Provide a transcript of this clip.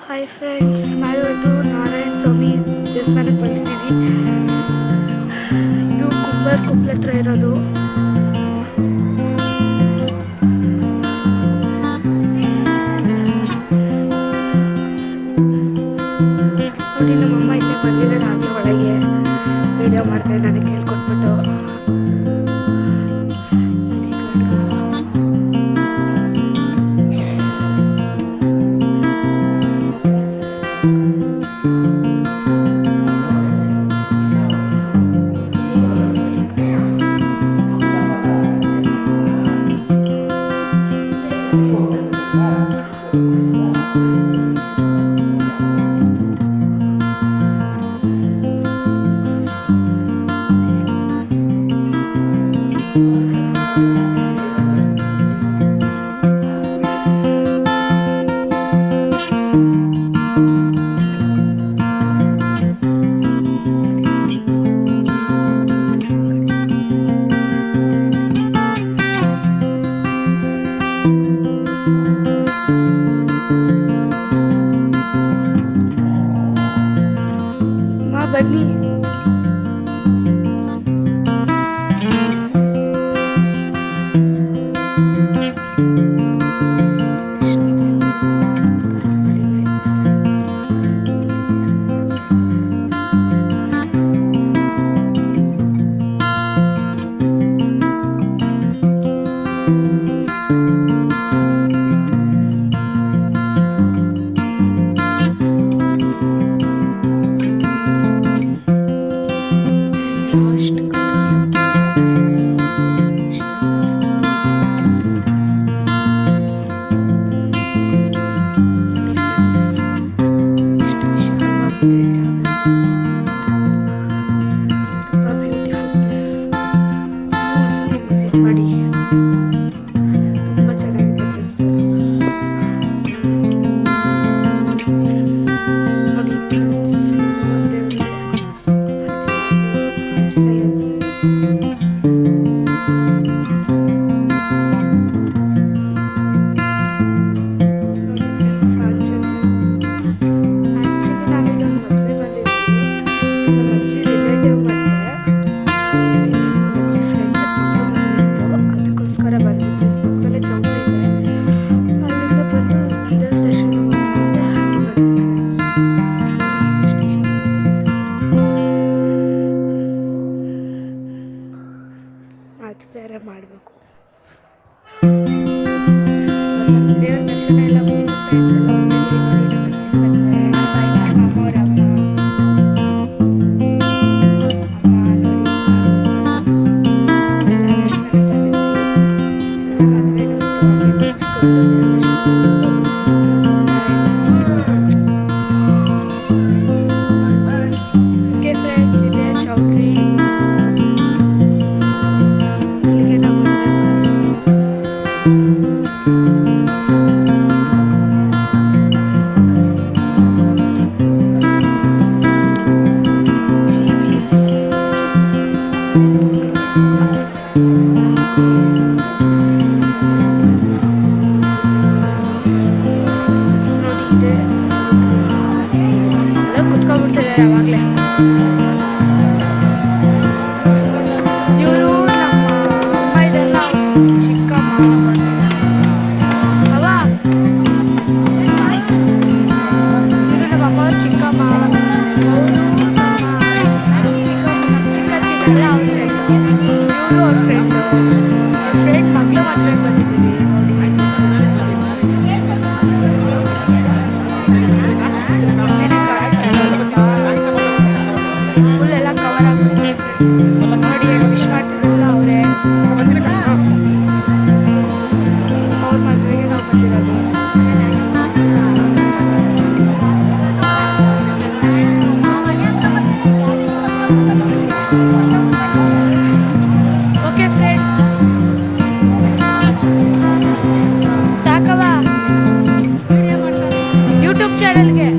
Hi friends, ನಾವಿವತ್ತು ನಾರಾಯಣ ಸ್ವಾಮಿ ದೇವಸ್ಥಾನಕ್ಕೆ ಬಂದಿದ್ದೀವಿ. ಇದು ಕುಂಬಾರ್ ಕುಪ್ಪಳ ಹತ್ರ ಇರೋದು. ನೋಡಿ, ನಮ್ಮಮ್ಮ ಇಲ್ಲೇ ಬಂದಿದ್ದಾರೆ ಆಗಲೇ ಒಳಗೆ ವಿಡಿಯೋ ಮಾಡ್ತಾರೆ ನನಗೆ ಹೇಳ್ಕೊಟ್ಬಿಟ್ಟು. ಬನ್ನಿ. ಅದು ಬೇರೆ ಮಾಡಬೇಕು. ದೇವ್ರ ದರ್ಶನ ಎಲ್ಲ ಮುಗಿದು ಫ್ರೆಂಡ್ಸ್ ಎಲ್ಲ ಹೋಗಿದ್ದೀವಿ. ನೋಡಿ, ನಮ್ಮ ಅಜ್ಜಿ ಬಂದರೆ ಅಮ್ಮವ್ರ ಅಮ್ಮ ಓಕೆ ಫ್ರೆಂಡ್ಸ್, ಇದೆ ಚೌಟ್ರಿ. ಕುತ್ಕೊಂಡ್ಬಿಡ್ತಿದ್ದಾರೆ ಯಾವಾಗಲೇ. ಇವರು ನಮ್ಮ ಅಮ್ಮ ಇದೆಲ್ಲ ಚಿಕ್ಕಮ್ಮ ಅವ ಇವರು ನಮ್ಮ ಅಮ್ಮ ಅವ್ರ ಚಿಕ್ಕಮ್ಮ. ಅವರು ನಮ್ಮ ಚಿಕ್ಕಜ್ಜಿಗೆಲ್ಲ ಅವ್ರ ಫ್ರೆಂಡು. ಇವರು ಅವ್ರ ಫ್ರೆಂಡ್ ಮಗಳು ಮದುವೆಗೆ ಬಂದಿದ್ದೀವಿ. ನೋಡಿ, ಫುಲ್ ಎಲ್ಲ ಕವರ್ ಆಗ್ಬಿಟ್ಟಿದೆ. ನೋಡಿ, ವಿಶ್ ಮಾಡ್ತಿದ್ರಲ್ಲ ಅವರೇ. ಅವ್ರ ಮದುವೆಗೆ ನಾವು ಬಂದಿರೋದು. ಓಕೆ ಫ್ರೆಂಡ್ಸ್, ಸಾಕವಾ ಯೂಟ್ಯೂಬ್ ಚಾನಲ್ಗೆ.